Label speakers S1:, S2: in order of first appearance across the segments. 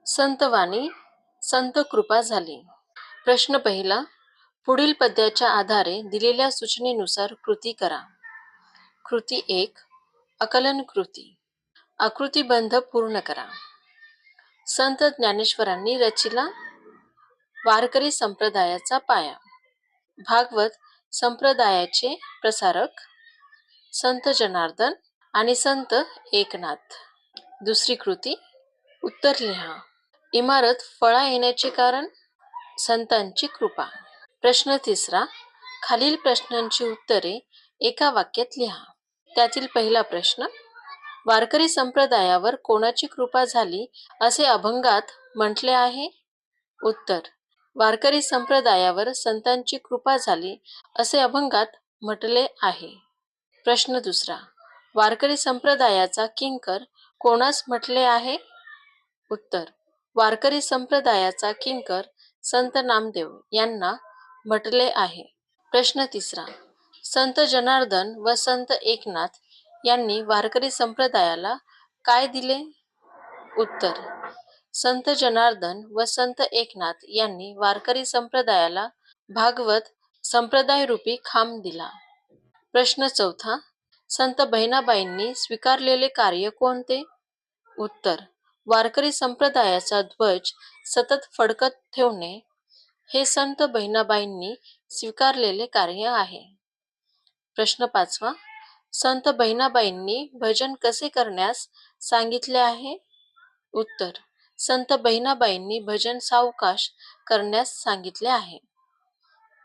S1: संतवाणी संत कृपा झाली. प्रश्न पहिला. पुढील पद्याच्या आधारे दिलेल्या सूचनेनुसार कृती करा. कृती 1. आकलन कृती. आकृतिबंध पूर्ण करा. संत ज्ञानेश्वरांनी रचिला वारकरी संप्रदायाचा पाया. भागवत संप्रदायाचे प्रसारक संत जनार्दन आणि संत एकनाथ. दुसरी कृती. उत्तर लिहा. इमारत फळा येण्याचे कारण संतांची कृपा. प्रश्न तिसरा. खालील प्रश्नांची उत्तरे एका वाक्यात लिहा. त्यातील पहिला प्रश्न. वारकरी संप्रदायावर कोणाची कृपा झाली असे अभंगात म्हटले आहे? उत्तर. वारकरी संप्रदायावर संतांची कृपा झाली असे अभंगात म्हटले आहे. प्रश्न दुसरा. वारकरी संप्रदायाचा किंकर कोणास म्हटले आहे? उत्तर. वारकरी संप्रदायाचा किंकर संत नामदेव यांना म्हटले आहे. प्रश्न तिसरा. संत जनार्दन व संत एकनाथ यांनी वारकरी संप्रदायाला काय दिले? उत्तर. संत जनार्दन व संत एकनाथ यांनी वारकरी संप्रदायाला भागवत संप्रदायरूपी खांब दिला. प्रश्न चौथा. संत बहिणाबाईंनी स्वीकारलेले कार्य कोणते? उत्तर. वारकरी संप्रदायाचा ध्वज सतत फडकत ठेवणे हे संत बहिणाबाईंनी स्वीकारलेले कार्य आहे. प्रश्न पाचवा. संत बहिणाबाईंनी भजन कसे करण्यास सांगितले आहे? उत्तर. संत बहिणाबाईंनी भजन सावकाश करण्यास सांगितले आहे.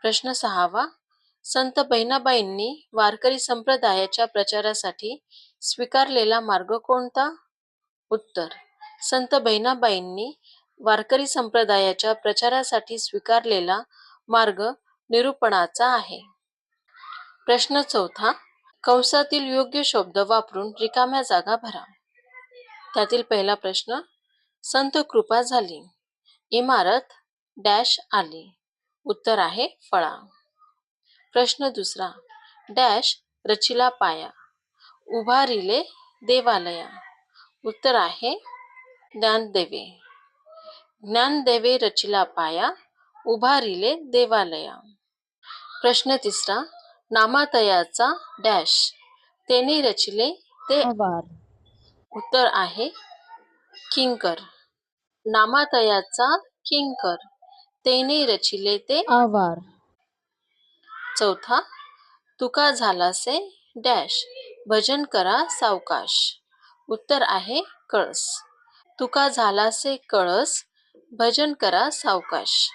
S1: प्रश्न सहावा. संत बहिणाबाईंनी वारकरी संप्रदायाच्या प्रचारासाठी स्वीकारलेला मार्ग कोणता? उत्तर. संत बहिणाबाईंनी वारकरी संप्रदायाच्या प्रचारासाठी स्वीकारलेला मार्ग निरूपणाचा आहे. प्रश्न चौथा. कंसातील योग्य शब्द वापरून रिकाम्या जागा भरा. त्यातील पहिला प्रश्न. संत कृपा झाली. इमारत डॅश आली. उत्तर आहे फळा. प्रश्न दुसरा. डॅश रचिला पाया. उभारिले देवालया. उत्तर आहे ज्ञानदेवे. ज्ञानदेवे रचिला पाया. उभारिले देवालया. प्रश्न तिसरा. नामातयाचा डॅश तेने रचिले ते
S2: आभार.
S1: उत्तर आहे किंकर. नामातयाचा किंकर तेने रचिले ते
S2: आभार.
S1: चौथा. तुका झालासे डॅश भजन करा सावकाश. उत्तर आहे कळस. तुका झालासे कळस भजन करा सावकाश.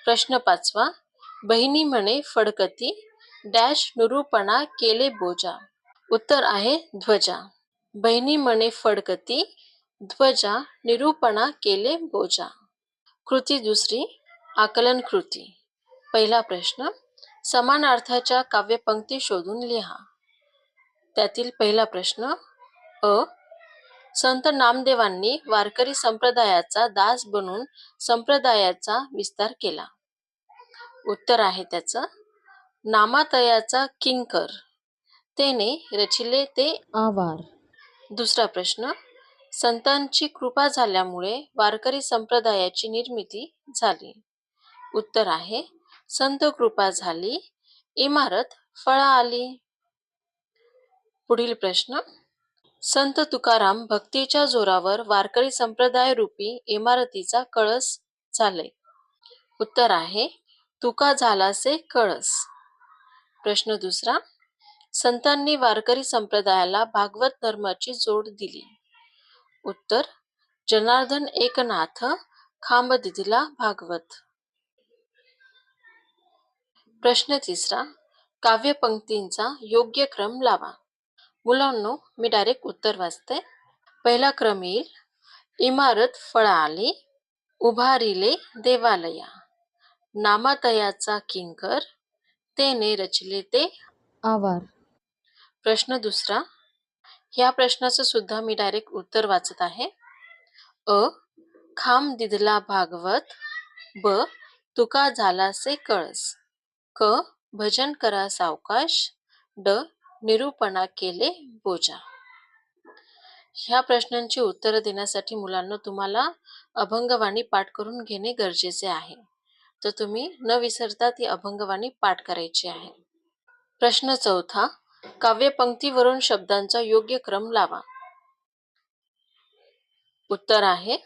S1: प्रश्न पाचवा. बहिणी म्हणे फडकती डॅश निरूपणा केले बोजा. उत्तर आहे ध्वजा. बहिणी म्हणे फडकती ध्वजा निरूपणा केले बोजा. कृती दुसरी. आकलन कृती. पहिला प्रश्न. समानार्थाच्या काव्यपंक्ती शोधून लिहा. त्यातील पहिला प्रश्न. अ. संत नामदेवांनी वारकरी संप्रदायाचा दास बनून संप्रदायाचा विस्तार केला. उत्तर आहे त्याचं नामातयाचा किंकर तेने रचिले ते
S2: आभार.
S1: दुसरा प्रश्न. संतांची कृपा झाल्यामुळे वारकरी संप्रदायाची निर्मिती झाली. उत्तर आहे संत कृपा झाली. इमारत फळा आली. पुढील प्रश्न. संत तुकाराम भक्तीच्या जोरावर वारकरी संप्रदाय रूपी इमारतीचा कळस झाले. उत्तर आहे तुका झालासे कळस. प्रश्न दुसरा. संतांनी वारकरी संप्रदायाला भागवत धर्माची जोड दिली. उत्तर. जनार्दन एकनाथ खांब दिला भागवत. प्रश्न तिसरा. काव्यपंक्तींचा योग्य क्रम लावा. मुलांनो, मी डायरेक्ट उत्तर वाचते. पहिला क्रम येईल. इमारत फळा आली. उभारिले देवालया. नामातयाचा किंकर तेने रचले ते
S2: आभार.
S1: प्रश्न दुसरा. ह्या प्रश्नाचं सुद्धा मी डायरेक्ट उत्तर वाचत आहे. अ. खांब दिदला भागवत. ब. तुका झालासे कळस. क. भजन करा सावकाश. ड. निरूपणा केले बोजा. ह्या प्रश्नांची उत्तरं देण्यासाठी मुलांना तुम्हाला अभंगवाणी पाठ करून घेणे गरजेचे आहे. तर तुम्ही न विसरता ती अभंगवाणी पाठ करायची आहे. प्रश्न चौथा, काव्यपंक्तीवरून शब्दांचा योग्य क्रम लावा. उत्तर आहे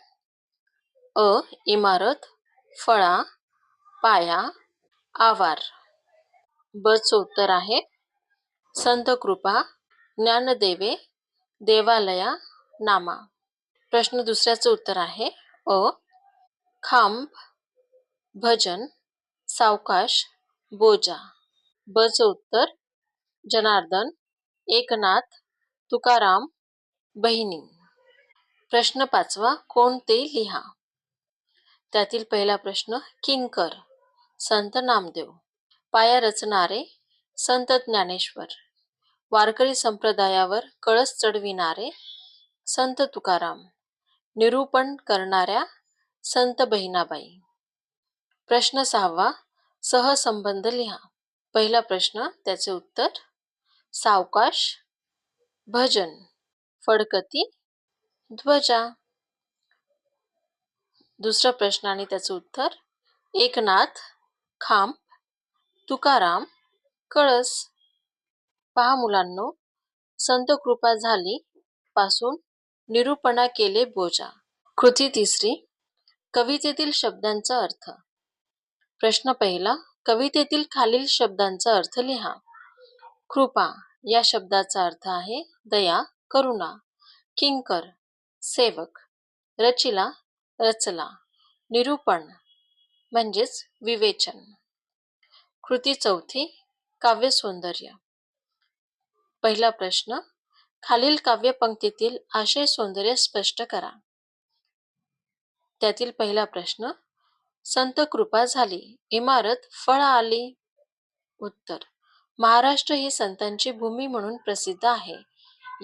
S1: अ. इमारत, फळा, पाया, आवार. ब चं उत्तर आहे संत कृपा, ज्ञानदेवे, देवालया, नामा. प्रश्न दुसऱ्याचं उत्तर आहे अ. खांब, भजन, सावकाश, बोजा. ब चं उत्तर जनार्दन, एकनाथ, तुकाराम, बहिणी. प्रश्न पाचवा, कोणते लिहा. त्यातील पहिला प्रश्न, किंकर, संत नामदेव. पाया रचणारे, संत ज्ञानेश्वर. वारकरी संप्रदायावर कळस चढविणारे, संत तुकाराम. निरूपण करणाऱ्या, संत बहिणाबाई. प्रश्न सहावा, सहसंबंध लिहा. पहिला प्रश्न, त्याचे उत्तर सावकाश, भजन, फडकती, ध्वजा. दुसरा प्रश्न आणि त्याचं उत्तर एकनाथ, खांब, तुकाराम, कळस. पहा मुलांनो, संत कृपा झाली पासून निरूपणा केले बोजा. कृती तिसरी, कवितेतील शब्दांचा अर्थ. प्रश्न पहिला, कवितेतील खालील शब्दांचा अर्थ लिहा. कृपा या शब्दाचा अर्थ आहे दया, करुणा. किंकर, सेवक. रचिला, रचला. निरूपण म्हणजेच विवेचन. कृती चौथी, काव्य सौंदर्य. पहिला प्रश्न, खालील काव्यपंक्तीतील आशय सौंदर्य स्पष्ट करा. त्यातील पहिला प्रश्न, संत कृपा झाली, इमारत फळ आली. उत्तर, महाराष्ट्र ही संतांची भूमी म्हणून प्रसिद्ध आहे.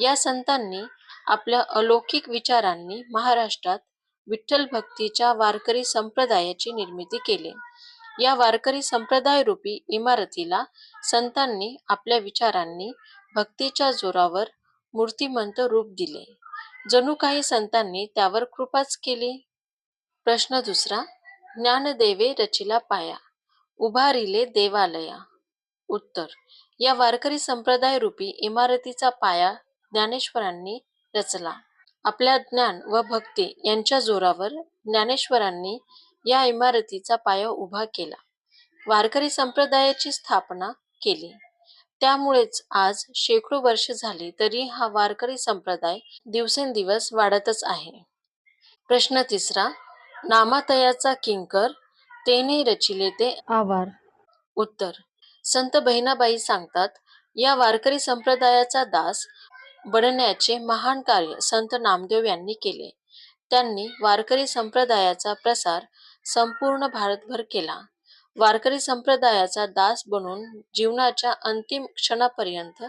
S1: या संतांनी आपल्या अलौकिक विचारांनी महाराष्ट्रात विठ्ठल भक्तीच्या वारकरी संप्रदायाची निर्मिती केली. या वारकरी संप्रदाय रूपी इमारतीला संतांनी आपल्या विचारांनी भक्तीच्या जोरावर मूर्तिमंत रूप दिले. जणू काही संतांनी त्यावर कृपाच केली. प्रश्न दुसरा, ज्ञानदेवे रचिला पाया, उभारिले देवालया. उत्तर, या वारकरी संप्रदाय रूपी इमारतीचा पाया ज्ञानेश्वरांनी रचला. आपल्या ज्ञान व भक्ती यांच्या जोरावर ज्ञानेश्वरांनी या इमारतीचा पाया उभा केला. वारकरी संप्रदायाची स्थापना केली. त्यामुळेच आज शेकडो वर्ष झाली तरी हा वारकरी संप्रदाय दिवसेंदिवस वाढतच आहे. प्रश्न तिसरा, नामातयाचा किंकर, तेने रचिले ते आवार. उत्तर, संत बहिणाबाई सांगतात, या वारकरी संप्रदायाचा दास बनण्याचे महान कार्य संत नामदेव यांनी केले. त्यांनी वारकरी संप्रदायाचा प्रसार संपूर्ण भारतभर केला. वारकरी संप्रदायाचा दास बनून जीवनाच्या अंतिम क्षणापर्यंत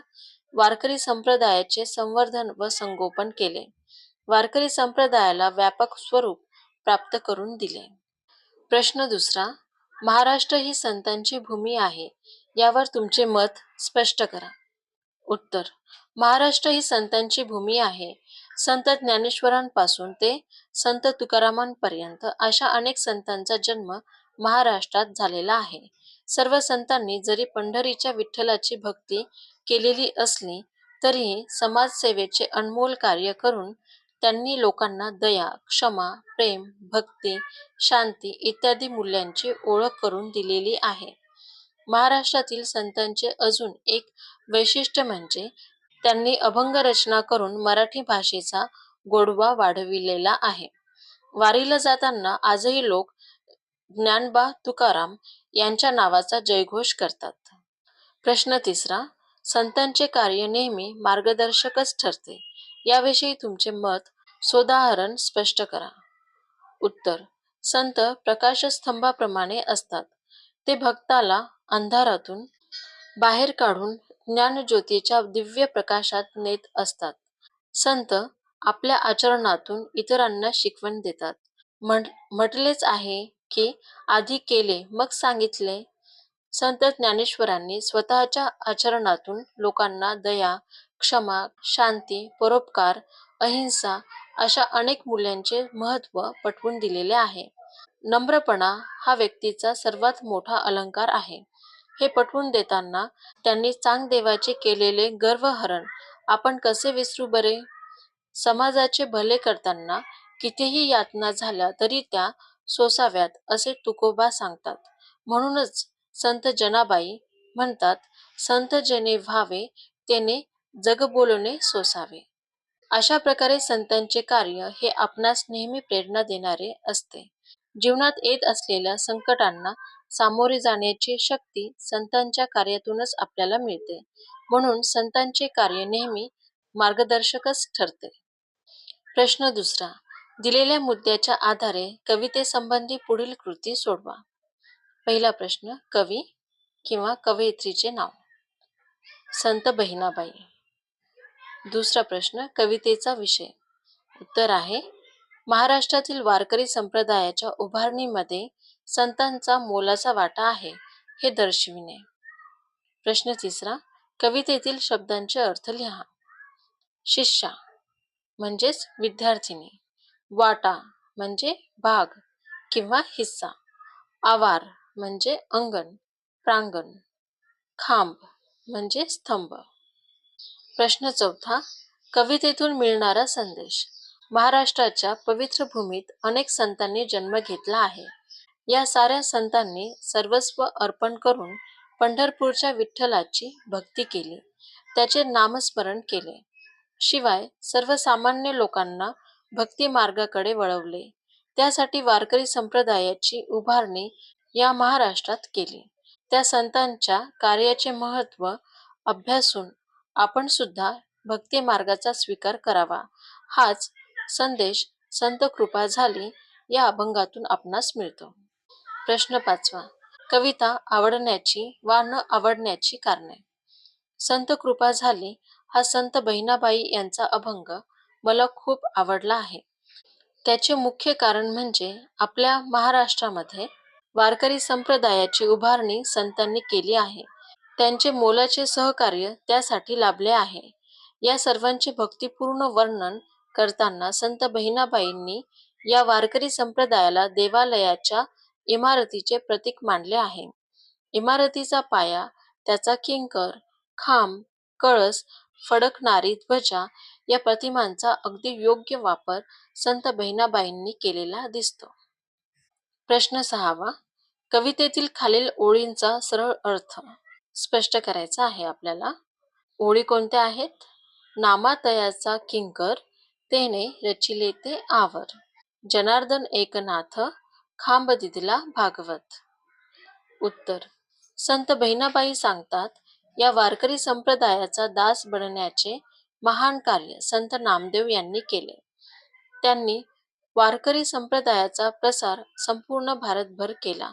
S1: वारकरी संप्रदायाचे संवर्धन व संगोपन केले. वारकरी संप्रदायाला व्यापक स्वरूप प्राप्त करून दिले. प्रश्न दुसरा, महाराष्ट्र ही संतांची भूमी आहे, यावर तुमचे मत स्पष्ट करा. उत्तर, महाराष्ट्र ही संतांची भूमी आहे. संत ज्ञानेश्वरांपासून ते संत तुकारामांपर्यंत अशा अनेक संतांचा जन्म महाराष्ट्रात झालेला आहे. सर्व संतांनी जरी पंढरीच्या विठ्ठलाची भक्ती केलेली असली तरीही समाजसेवेचे अनमोल कार्य करून त्यांनी लोकांना दया, क्षमा, प्रेम, भक्ती, शांती इत्यादी मूल्यांची ओळख करून दिलेली आहे. महाराष्ट्रातील संतांचे अजून एक वैशिष्ट्य म्हणजे त्यांनी अभंग रचना करून मराठी भाषेचा गोडवा वाढविलेला आहे. वारीला जाताना आजही लोक ज्ञानबा तुकाराम यांच्या नावाचा जयघोष करतात. प्रश्न तिसरा, संतांचे कार्य नेहमी मार्गदर्शकच ठरते, याविषयी तुमचे मत सोदाहरण स्पष्ट करा. उत्तर, संत प्रकाशस्तंभाप्रमाणे असतात. ते भक्ताला अंधारातून बाहेर काढून ज्ञानज्योतीच्या दिव्य प्रकाशात नेत असतात. संत आपल्या आचरणातून इतरांना शिकवण देतात. म्हटलेच आहे की आधी केले मग सांगितले. संत ज्ञानेश्वरांनी स्वतःच्या आचरणातून लोकांना दया, क्षमा, शांती, परोपकार अहिंसा अशा अनेक मूल्यांचे महत्त्व पटवून दिलेले आहे. नम्रपणा हा व्यक्तीचा सर्वात मोठा अलंकार आहे. हे पटवून देताना त्यांनी चांगदेवाचे केलेले गर्वहरण आपण कसे विसरू बरे? समाजाचे भले करताना कितीही यातना झाल्या तरी त्या सोसाव्यात असे तुकोबा सांगतात. म्हणूनच संत जनाबाई म्हणतात, संत जेणे व्हावे तेने जग बोलणे सोसावे. अशा प्रकारे संतांचे कार्य हे आपणास नेहमी प्रेरणा देणारे असते. जीवनात येत असलेल्या संकटांना सामोरे जाण्याची शक्ती संतांच्या कार्यातूनच आपल्याला मिळते. म्हणून संतांचे कार्य नेहमी मार्गदर्शकच ठरते. प्रश्न दुसरा. दिलेल्या मुद्द्याच्या आधारे कवितेसंबंधी पुढील कृती सोडवा. पहिला प्रश्न, कवी किंवा कवयित्रीचे नाव. संत बहिणाबाई. दुसरा प्रश्न, कवितेचा विषय. उत्तर आहे, महाराष्ट्रातील वारकरी संप्रदायाच्या उभारणीमध्ये संतांचा मोलाचा वाटा आहे हे दर्शविणे. प्रश्न तिसरा, कवितेतील शब्दांचे अर्थ लिहा. शिष्या म्हणजेच विद्यार्थिनी, वाटा म्हणजे भाग किंवा हिस्सा, आवार म्हणजे अंगण, प्रांगण, खांब म्हणजे स्तंभ. प्रश्न चौथा, कवितेतून मिळणारा संदेश. महाराष्ट्राच्या पवित्र भूमीत अनेक संतांनी जन्म घेतला आहे. या साऱ्या संतांनी सर्वस्व अर्पण करून पंढरपूरच्या विठ्ठलाची भक्ती केली, त्याचे नामस्मरण केले. शिवाय सर्वसामान्य लोकांना भक्ती मार्गाकडे वळवले. त्यासाठी वारकरी संप्रदायाची उभारणी या महाराष्ट्रात केली. त्या संतांच्या कार्याचे महत्त्व अभ्यासून आपण सुद्धा भक्ती मार्गाचा स्वीकार करावा, हाच संदेश संत कृपा झाली या अभंगातून आपणास मिळतो. प्रश्न पाचवा, कविता आवडण्याची वा न आवडण्याची कारणे. संत कृपा झाली हा संत बहिणाबाई यांचा अभंग मला खूप आवडला आहे. त्याचे मुख्य कारण म्हणजे आपल्या महाराष्ट्रामध्ये वारकरी संप्रदायाची उभारणी संतांनी केली आहे. त्यांचे मोलाचे सहकार्य त्यासाठी लाभले आहे. या सर्वांचे भक्तिपूर्ण वर्णन करताना संत बहिणाबाईंनी या वारकरी संप्रदायाला देवालयाच्या इमारतीचे प्रतीक मानले आहे. इमारतीचा पाया, त्याचा किंकर, खांब, कळस, फडकणारी ध्वजा या प्रतिमांचा अगदी योग्य वापर संत बहिणाबाईंनी केलेला दिसतो. प्रश्न सहावा, कवितेतील खालील ओळींचा सरळ अर्थ स्पष्ट करायचा आहे आपल्याला. ओळी कोणत्या आहेत? नामातयाचा किंकर तेने रचिले ते आवर, जनार्दन एकनाथ खांब दिदला भागवत. उत्तर, संत बहिणाबाई सांगतात, या वारकरी संप्रदायाचा दास बनण्याचे महान कार्य संत नामदेव यांनी केले. त्यांनी वारकरी संप्रदायाचा प्रसार संपूर्ण भारतभर केला.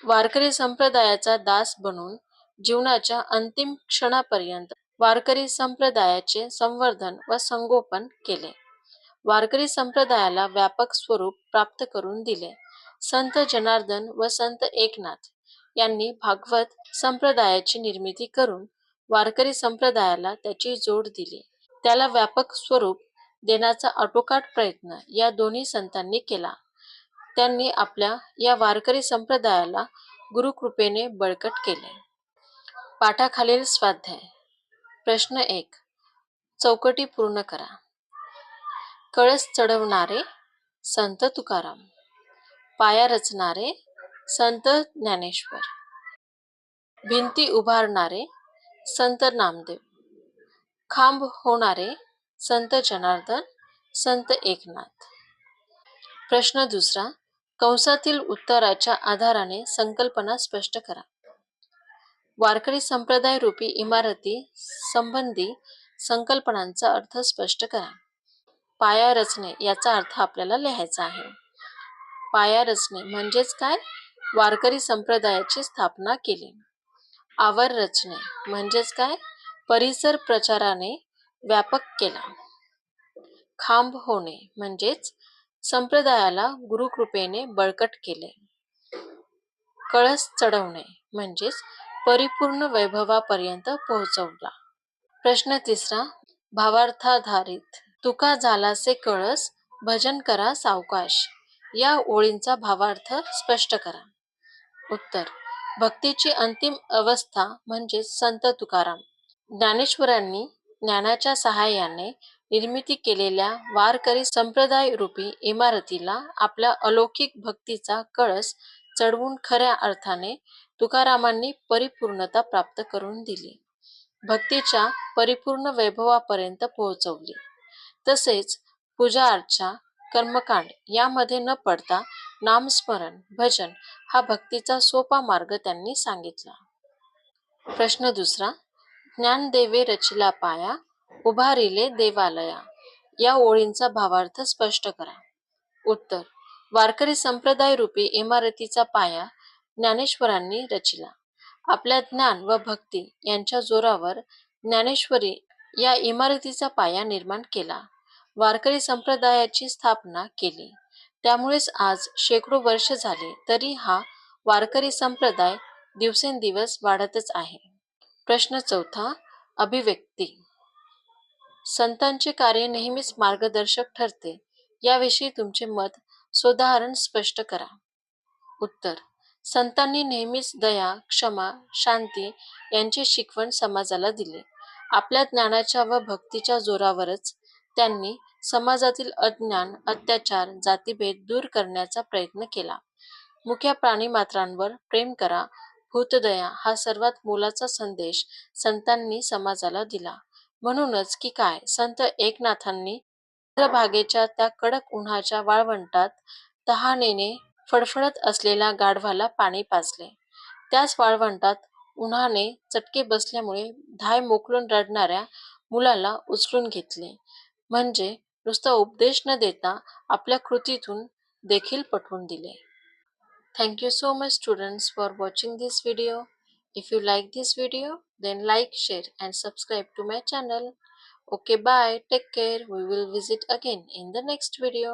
S1: वारकरी संप्रदायाचा दास बनून जीवनाच्या अंतिम क्षणापर्यंत वारकरी संप्रदायाचे संवर्धन व संगोपन केले. वारकरी संप्रदायाला व्यापक स्वरूप प्राप्त करून दिले. संत जनार्दन व संत एकनाथ यांनी भागवत संप्रदायाची निर्मिती करून वारकरी संप्रदायाला त्याची जोड दिली. त्याला व्यापक स्वरूप देण्याचा आटोकाट प्रयत्न या दोन्ही संतांनी केला. त्यांनी आपल्या या वारकरी संप्रदायाला गुरुकृपेने बळकट केले. पाठाखालील स्वाध्याय. प्रश्न 1, चौकटी पूर्ण करा. कळस चढवणारे संत तुकाराम, पाया रचणारे संत ज्ञानेश्वर, भिंती उभारणारे संत नामदेव, खांब होणारे संत जनार्दन, संत एकनाथ. प्रश्न दुसरा, कंसातील उत्तराच्या आधाराने संकल्पना स्पष्ट करा. वारकरी संप्रदाय रूपी इमारती संबंधी संकल्पनांचा अर्थ स्पष्ट करा. पाया रचणे याचा अर्थ आपल्याला लिहायचा आहे. पाया रचणे म्हणजेच काय? वारकरी संप्रदायाची स्थापना केली. आवर रचणे म्हणजेच काय? परिसर प्रचाराने व्यापक केला. खांब होणे म्हणजेच संप्रदायाला गुरुकृपेने बळकट केले. कळस चढवणे म्हणजेच परिपूर्ण वैभवापर्यंत पोहोचवला. प्रश्न तिसरा, भावार्थाधारित तुका झालासे कळस, भजन करा सावकाश. या ओळींचा भावार्थ स्पष्ट करा. उत्तर: भक्तीची अंतिम अवस्था म्हणजे संत तुकाराम. ज्ञानेश्वरांनी ज्ञानाच्या सहाय्याने निर्मिती केलेल्या वारकरी संप्रदाय रूपी इमारतीला आपल्या अलौकिक भक्तीचा कळस चढवून खऱ्या अर्थाने तुकारामांनी परिपूर्णता प्राप्त करून दिली, भक्तीच्या परिपूर्ण वैभवापर्यंत पोहोचवली. तसेच पूजा अर्चा, कर्मकांड यामध्ये न पडता नामस्मरण, भजन हा भक्तीचा सोपा मार्ग त्यांनी सांगितला. प्रश्न दुसरा. ज्ञानदेवे रचिला पाया, उभारिले देवालया. या ओळींचा भावार्थ स्पष्ट करा. उत्तर: वारकरी संप्रदाय रूपी इमारतीचा पाया ज्ञानेश्वरांनी रचिला. आपल्या ज्ञान व भक्ती यांच्या जोरावर ज्ञानेश्वरी या इमारतीचा पाया निर्माण केला, वारकरी संप्रदायाची स्थापना केली. त्यामुळेच आज शेकडो वर्ष झाले तरी हा वारकरी संप्रदाय दिवसेंदिवस वाढतच आहे. प्रश्न चौथा. अभिव्यक्ती. संतांचे कार्य नेहमीच मार्गदर्शक ठरते, याविषयी तुमचे मत सोदाहरण स्पष्ट करा. उत्तर: संतांनी नेहमीच दया, क्षमा, शांती यांची शिकवण समाजाला दिली. आपल्या ज्ञानाच्या व भक्तीच्या जोरावरच त्यांनी समाजातील अज्ञान, अत्याचार, जातीभेद दूर करण्याचा प्रयत्न केला. मुक्या प्राणीमात्रांवर प्रेम करा, भूतदया हा सर्वात मोलाचा संदेश संतांनी समाजाला दिला. म्हणूनच की काय संत एकनाथांनी चंद्रभागेच्या त्या कडक उन्हाच्या वाळवंटात तहानेने फडफडत असलेल्या गाढवाला पाणी पाजले. त्याच वाळवंटात उन्हाने चटके बसल्यामुळे धाय मोकलून रडणाऱ्या मुलाला उचलून घेतले. म्हणजे नुसता उपदेश न देता आपल्या कृतीतून देखील पटवून दिले. Thank you so much students for watching this video. If you like this video, then like, share and subscribe to my channel. Okay, bye. Take care. We will visit again in the next video.